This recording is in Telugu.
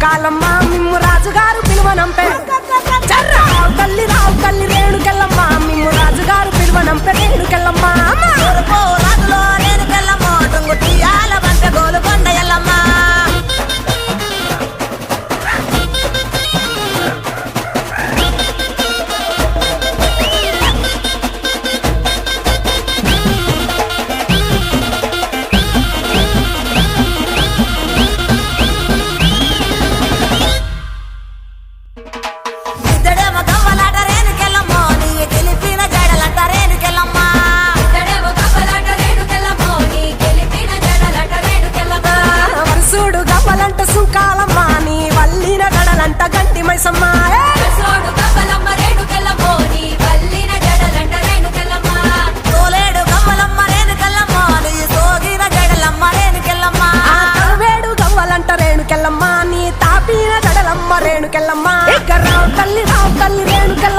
సుకాలమ్మ మిమ్ము రాజుగారు పిలువనంపే రావు తల్లి రేణుకెళ్ళమ్మ మిమ్ము రాజుగారు పిలువనంపే రేణుకెళ్ళమ్మ రాజులో రేణుకెళ్ళమ్మ టుంగు తీయాల బంట గోలు కొండ ఎల్లమ్మ సుకాలమ్మ నీ వల్లిన గడలంట గంటి మైసమ్మ తోలేడు గవ్వలమ్మ రేణుకెళ్ళమ్మ నీ సోగిన జడలమ్మ రేణుకెళ్ళమ్మ వేడు గవ్వలంట రేణుకెళ్ళమ్మ నీ తాపిన గడలమ్మ రేణుకెళ్ళమ్మ రావు తల్లి రేణుకెళ్ళమ్మ